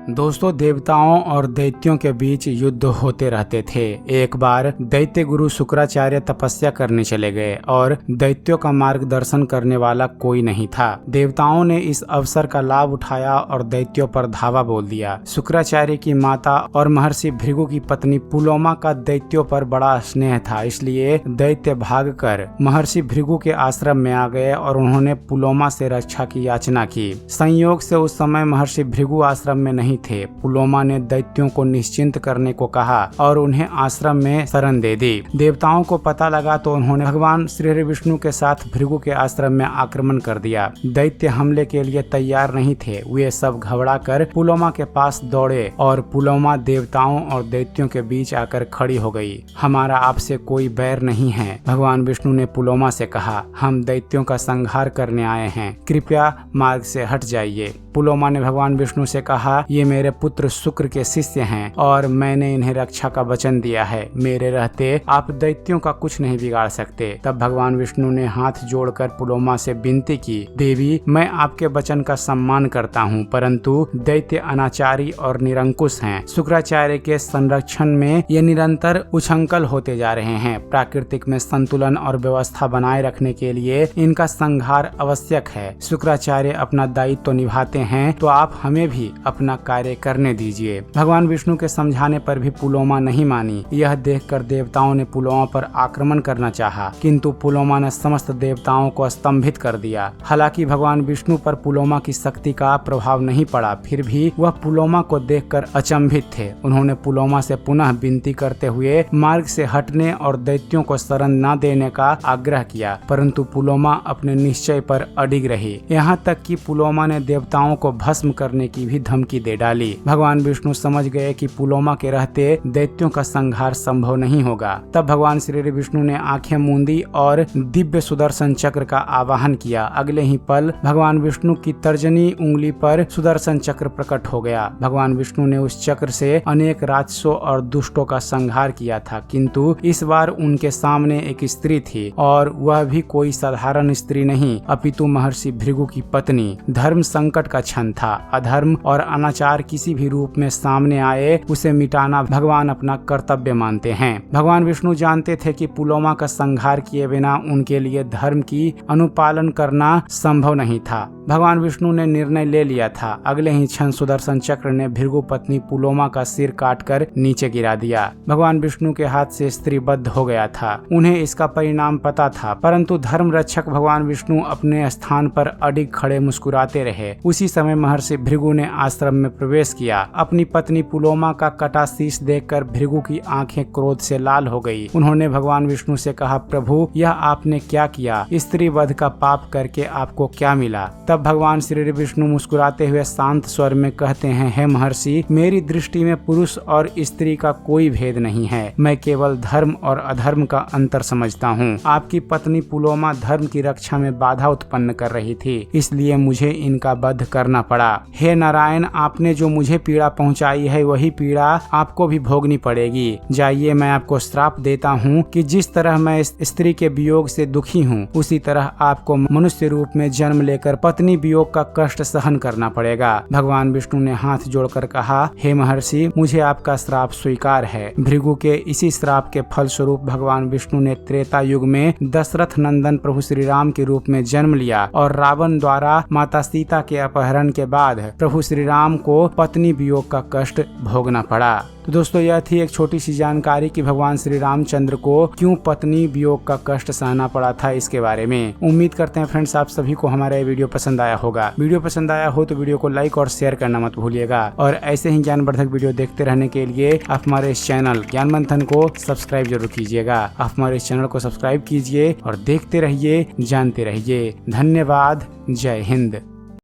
दोस्तों, देवताओं और दैत्यों के बीच युद्ध होते रहते थे। एक बार दैत्य गुरु शुक्राचार्य तपस्या करने चले गए और दैत्यों का मार्गदर्शन करने वाला कोई नहीं था। देवताओं ने इस अवसर का लाभ उठाया और दैत्यों पर धावा बोल दिया। शुक्राचार्य की माता और महर्षि भृगु की पत्नी पुलोमा का दैत्यों पर बड़ा स्नेह था, इसलिए दैत्य भागकर महर्षि भृगु के आश्रम में आ गए और उन्होंने पुलोमा से रक्षा की याचना की। संयोग से उस समय महर्षि भृगु आश्रम में नहीं थे। पुलोमा ने दैत्यों को निश्चिंत करने को कहा और उन्हें आश्रम में शरण दे दी। देवताओं को पता लगा तो उन्होंने भगवान श्री विष्णु के साथ भृगु के आश्रम में आक्रमण कर दिया। दैत्य हमले के लिए तैयार नहीं थे। वे सब घबराकर पुलोमा के पास दौड़े और पुलोमा देवताओं और दैत्यों के बीच आकर खड़ी हो गई। हमारा आपसे कोई बैर नहीं है, भगवान विष्णु ने पुलोमा से कहा। हम दैत्यों का संहार करने आए हैं, कृपया मार्ग से हट जाइए। पुलोमा ने भगवान विष्णु से कहा, ये मेरे पुत्र शुक्र के शिष्य हैं और मैंने इन्हें रक्षा का वचन दिया है। मेरे रहते आप दैत्यों का कुछ नहीं बिगाड़ सकते। तब भगवान विष्णु ने हाथ जोड़कर पुलोमा से विनती की, देवी, मैं आपके वचन का सम्मान करता हूँ, परंतु दैत्य अनाचारी और निरंकुश हैं। शुक्राचार्य के संरक्षण में ये निरंतर उछंकल होते जा रहे हैं। प्राकृतिक में संतुलन और व्यवस्था बनाए रखने के लिए इनका संहार आवश्यक है। शुक्राचार्य अपना दायित्व निभाते हैं तो आप हमें भी अपना कार्य करने दीजिए। भगवान विष्णु के समझाने पर भी पुलोमा नहीं मानी। यह देखकर देवताओं ने पुलोमा पर आक्रमण करना चाहा, किंतु पुलोमा ने समस्त देवताओं को स्तंभित कर दिया। हालांकि भगवान विष्णु पर पुलोमा की शक्ति का प्रभाव नहीं पड़ा, फिर भी वह पुलोमा को देखकर अचंभित थे। उन्होंने पुलोमा से पुनः विनती करते हुए मार्ग से हटने और दैत्यों को शरण न देने का आग्रह किया, परंतु पुलोमा अपने निश्चय पर अडिग रही। यहाँ तक कि पुलोमा ने देवताओं को भस्म करने की भी धमकी दे डाली। भगवान विष्णु समझ गए कि पुलोमा के रहते दैत्यों का संहार संभव नहीं होगा। तब भगवान श्री विष्णु ने आंखें मूंदी और दिव्य सुदर्शन चक्र का आवाहन किया। अगले ही पल भगवान विष्णु की तर्जनी उंगली पर सुदर्शन चक्र प्रकट हो गया। भगवान विष्णु ने उस चक्र से अनेक राक्षसों और दुष्टों का संहार किया था, किंतु इस बार उनके सामने एक स्त्री थी और वह भी कोई साधारण स्त्री नहीं, अपितु महर्षि भृगु की पत्नी। धर्म संकट का क्षण था। अधर्म और अनाचार किसी भी रूप में सामने आए, उसे मिटाना भगवान अपना कर्तव्य मानते हैं। भगवान विष्णु जानते थे कि पुलोमा का संहार किए बिना उनके लिए धर्म की अनुपालन करना संभव नहीं था। भगवान विष्णु ने निर्णय ले लिया था। अगले ही क्षण सुदर्शन चक्र ने भृगु पत्नी पुलोमा का सिर काटकर नीचे गिरा दिया। भगवान विष्णु के हाथ से स्त्री बद्ध हो गया था। उन्हें इसका परिणाम पता था, परंतु धर्म रक्षक भगवान विष्णु अपने स्थान पर अडिग खड़े मुस्कुराते रहे। उसी समय महर्षि भृगु ने आश्रम में प्रवेश किया। अपनी पत्नी पुलोमा का कटा शीश देखकर भृगु की आंखें क्रोध से लाल हो गई। उन्होंने भगवान विष्णु से कहा, प्रभु, यह आपने क्या किया? स्त्री वध का पाप करके आपको क्या मिला? तब भगवान श्री विष्णु मुस्कुराते हुए शांत स्वर में कहते हैं, हे महर्षि, मेरी दृष्टि में पुरुष और स्त्री का कोई भेद नहीं है। मैं केवल धर्म और अधर्म का अंतर समझता हूँ। आपकी पत्नी पुलोमा धर्म की रक्षा में बाधा उत्पन्न कर रही थी, इसलिए मुझे इनका वध करना पड़ा। हे नारायण, आपने जो मुझे पीड़ा पहुंचाई है वही पीड़ा आपको भी भोगनी पड़ेगी। जाइए, मैं आपको श्राप देता हूँ कि जिस तरह मैं इस स्त्री के वियोग से दुखी हूँ, उसी तरह आपको मनुष्य रूप में जन्म लेकर पत्नी वियोग का कष्ट सहन करना पड़ेगा। भगवान विष्णु ने हाथ जोड़कर कहा, हे महर्षि, मुझे आपका श्राप स्वीकार है। भृगु के इसी श्राप के फलस्वरूप भगवान विष्णु ने त्रेता युग में दशरथ नंदन प्रभु श्री राम के रूप में जन्म लिया और रावण द्वारा माता सीता के अपहरण के बाद प्रभु श्री राम को पत्नी वियोग का कष्ट भोगना पड़ा। तो दोस्तों, यह थी एक छोटी सी जानकारी कि भगवान श्री रामचंद्र को क्यों पत्नी वियोग का कष्ट सहना पड़ा था इसके बारे में। उम्मीद करते हैं फ्रेंड्स आप सभी को हमारा ये वीडियो पसंद आया होगा। वीडियो पसंद आया हो तो वीडियो को लाइक और शेयर करना मत भूलिएगा और ऐसे ही ज्ञानवर्धक वीडियो देखते रहने के लिए आप हमारे इस चैनल ज्ञान मंथन को सब्सक्राइब जरूर कीजिएगा। आप हमारे इस चैनल को सब्सक्राइब कीजिए और देखते रहिए, जानते रहिए। धन्यवाद। जय हिंद।